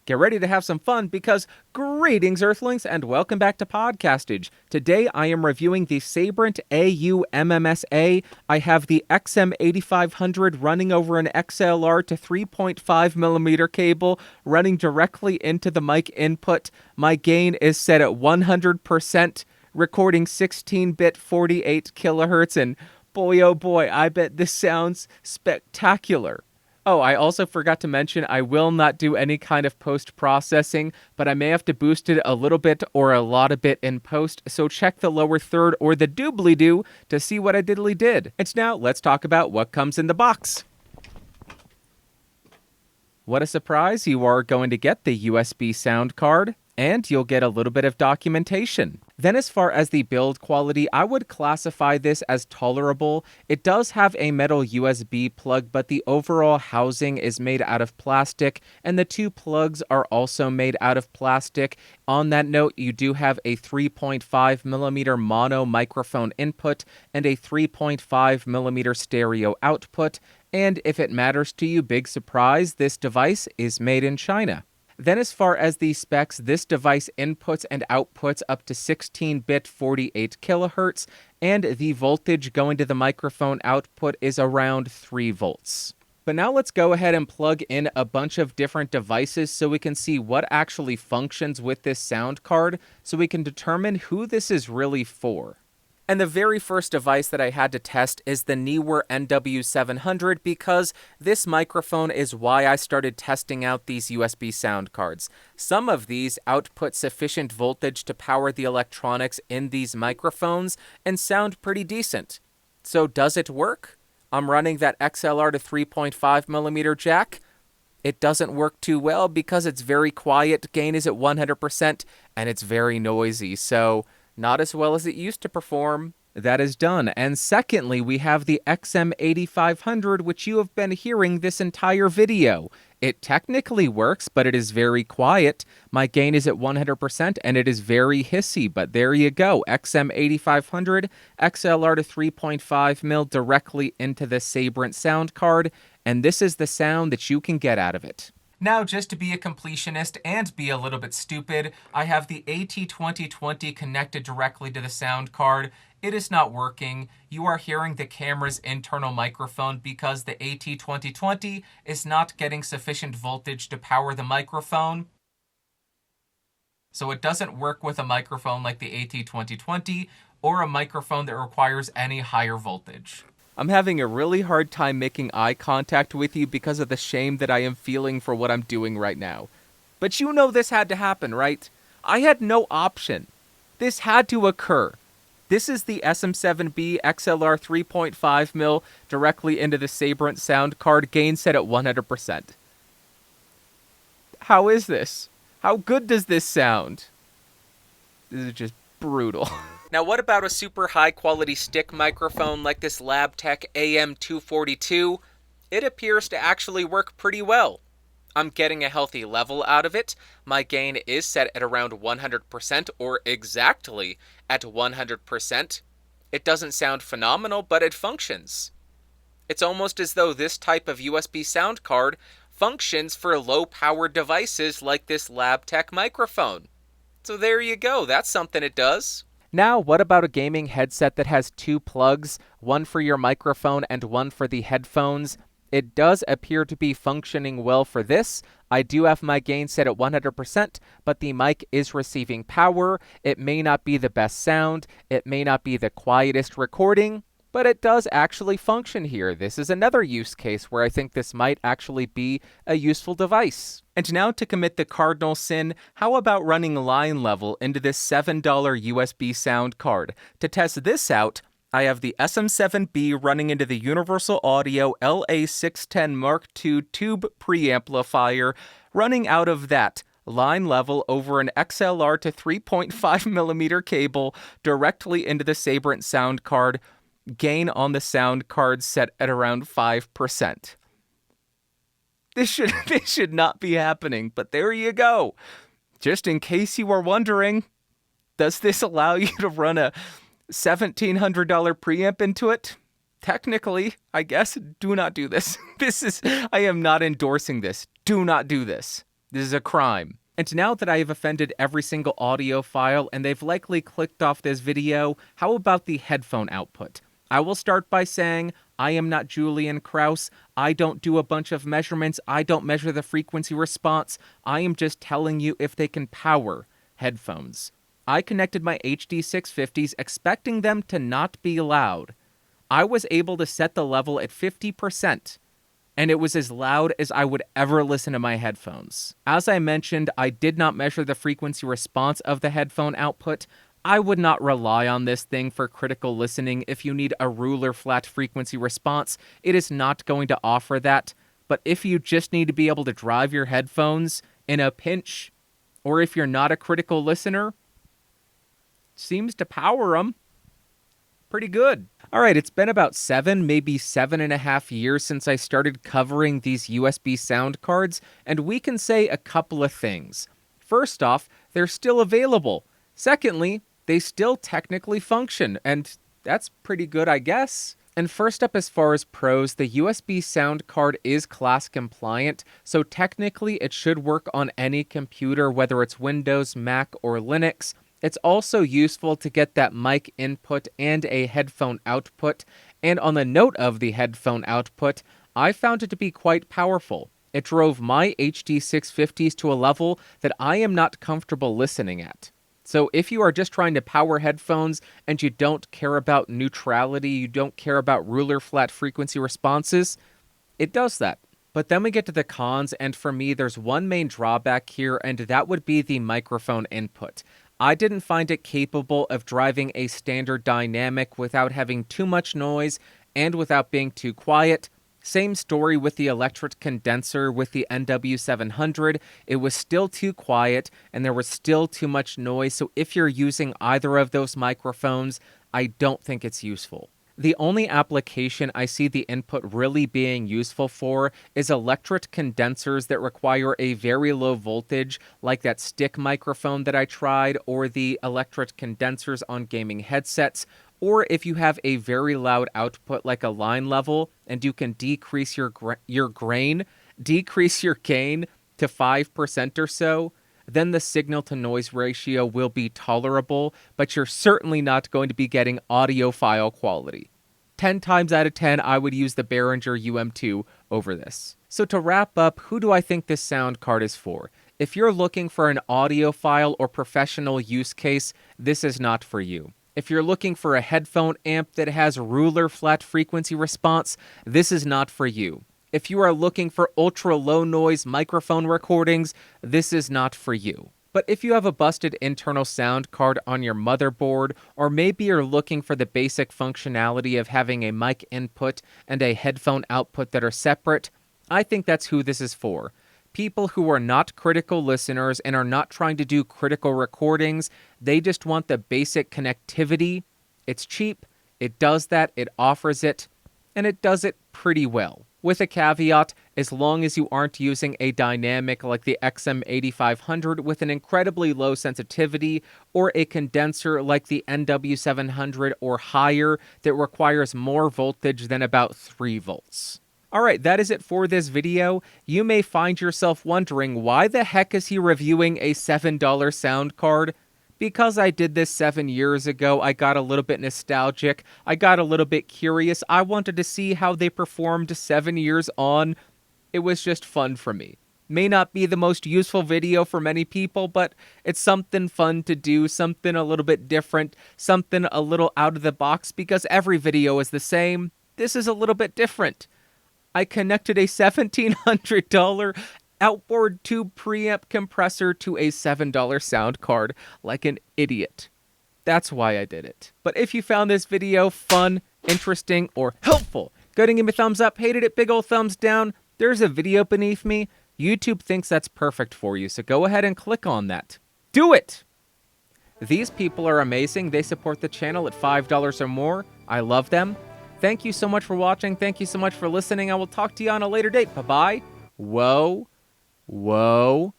Get ready to have some fun because greetings, Earthlings, and welcome back to Podcastage. Today I am reviewing the Sabrent AU-MMSA. I have the XM8500 running over an XLR to 3.5mm cable running directly into the mic input. My gain is set at 100%, recording 16-bit 48 kilohertz, and boy oh boy, I bet this sounds spectacular. Oh, I also forgot to mention I will not do any kind of post-processing, but I may have to boost it a little bit or a lot of bit in post, so check the lower third or the doobly-doo to see what I diddly did. And now let's talk about what comes in the box. What a surprise, you are going to get the USB sound card, and you'll get a little bit of documentation. Then as far as the build quality, I would classify this as tolerable. It does have a metal USB plug, but the overall housing is made out of plastic, and the two plugs are also made out of plastic. On that note, you do have a 3.5mm mono microphone input and a 3.5mm stereo output, and if it matters to you, big surprise, this device is made in China. Then as far as the specs, this device inputs and outputs up to 16-bit 48 kilohertz, and the voltage going to the microphone output is around 3 volts. But now let's go ahead and plug in a bunch of different devices so we can see what actually functions with this sound card, so we can determine who this is really for. And the very first device that I had to test is the Neewer NW700 because this microphone is why I started testing out these USB sound cards. Some of these output sufficient voltage to power the electronics in these microphones and sound pretty decent. So does it work? I'm running that XLR to 3.5mm jack. It doesn't work too well because it's very quiet, gain is at 100%, and it's very noisy, so not as well as it used to perform. That is done. And secondly, we have the XM8500, which you have been hearing this entire video. It technically works, but it is very quiet. My gain is at 100%, and it is very hissy, but there you go. XM8500, XLR to 3.5mm directly into the Sabrent sound card, and this is the sound that you can get out of it. Now, just to be a completionist and be a little bit stupid, I have the AT2020 connected directly to the sound card. It is not working. You are hearing the camera's internal microphone because the AT2020 is not getting sufficient voltage to power the microphone. So it doesn't work with a microphone like the AT2020 or a microphone that requires any higher voltage. I'm having a really hard time making eye contact with you because of the shame that I am feeling for what I'm doing right now. But you know this had to happen, right? I had no option. This had to occur. This is the SM7B XLR 3.5mm directly into the Sabrent sound card, gain set at 100%. How is this? How good does this sound? This is just brutal. Now, what about a super high-quality stick microphone like this Labtech AM242? It appears to actually work pretty well. I'm getting a healthy level out of it. My gain is set at around 100% or exactly at 100%. It doesn't sound phenomenal, but it functions. It's almost as though this type of USB sound card functions for low-powered devices like this Labtech microphone. So there you go, that's something it does. Now, what about a gaming headset that has two plugs, one for your microphone and one for the headphones? It does appear to be functioning well for this. I do have my gain set at 100%, but the mic is receiving power. It may not be the best sound. It may not be the quietest recording, but it does actually function here. This is another use case where I think this might actually be a useful device. And now to commit the cardinal sin, how about running line level into this $7 USB sound card? To test this out, I have the SM7B running into the Universal Audio LA610 Mark II tube preamplifier, running out of that line level over an XLR to 3.5mm cable directly into the Sabrent sound card, gain on the sound card set at around 5%. This should not be happening, but there you go. Just in case you are wondering, does this allow you to run a $1,700 preamp into it? Technically, I guess. Do not do this. I am not endorsing this. Do not do this. This is a crime. And now that I have offended every single audiophile and they've likely clicked off this video, how about the headphone output? I will start by saying, I am not Julian Krauss. I don't do a bunch of measurements. I don't measure the frequency response. I am just telling you if they can power headphones. I connected my HD 650s expecting them to not be loud. I was able to set the level at 50%, and it was as loud as I would ever listen to my headphones. As I mentioned, I did not measure the frequency response of the headphone output. I would not rely on this thing for critical listening. If you need a ruler flat frequency response, it is not going to offer that. But if you just need to be able to drive your headphones in a pinch, or if you're not a critical listener, seems to power them pretty good. All right, it's been about 7, maybe 7.5 years since I started covering these USB sound cards, and we can say a couple of things. First off, they're still available. Secondly, they still technically function, and that's pretty good, I guess. And first up, as far as pros, the USB sound card is class compliant, so technically it should work on any computer, whether it's Windows, Mac, or Linux. It's also useful to get that mic input and a headphone output, and on the note of the headphone output, I found it to be quite powerful. It drove my HD 650s to a level that I am not comfortable listening at. So if you are just trying to power headphones and you don't care about neutrality, you don't care about ruler flat frequency responses, it does that. But then we get to the cons, and for me, there's one main drawback here, and that would be the microphone input. I didn't find it capable of driving a standard dynamic without having too much noise and without being too quiet. Same story with the electric condenser with the NW700. It was still too quiet and there was still too much noise, so if you're using either of those microphones, I don't think it's useful. The only application I see the input really being useful for is electric condensers that require a very low voltage, like that stick microphone that I tried, or the electric condensers on gaming headsets, or if you have a very loud output like a line level and you can decrease your gain to 5% or so, then the signal-to-noise ratio will be tolerable, but you're certainly not going to be getting audiophile quality. 10 times out of 10, I would use the Behringer UM2 over this. So to wrap up, who do I think this sound card is for? If you're looking for an audiophile or professional use case, this is not for you. If you're looking for a headphone amp that has ruler flat frequency response, this is not for you. If you are looking for ultra-low noise microphone recordings, this is not for you. But if you have a busted internal sound card on your motherboard, or maybe you're looking for the basic functionality of having a mic input and a headphone output that are separate, I think that's who this is for. People who are not critical listeners and are not trying to do critical recordings, they just want the basic connectivity. It's cheap, it does that, it offers it, and it does it pretty well. With a caveat, as long as you aren't using a dynamic like the XM8500 with an incredibly low sensitivity, or a condenser like the NW700 or higher that requires more voltage than about 3 volts. Alright, that is it for this video. You may find yourself wondering, why the heck is he reviewing a $7 sound card? Because I did this 7 years ago, I got a little bit nostalgic, I got a little bit curious, I wanted to see how they performed 7 years on. It was just fun for me. May not be the most useful video for many people, but it's something fun to do, something a little bit different, something a little out of the box, because every video is the same. This is a little bit different. I connected a $1,700 outboard tube preamp compressor to a $7 sound card like an idiot. That's why I did it. But if you found this video fun, interesting, or helpful, go ahead and give me a thumbs up. Hated it, big old thumbs down. There's a video beneath me. YouTube thinks that's perfect for you, so go ahead and click on that. Do it! These people are amazing. They support the channel at $5 or more. I love them. Thank you so much for watching. Thank you so much for listening. I will talk to you on a later date. Bye-bye. Whoa. Whoa.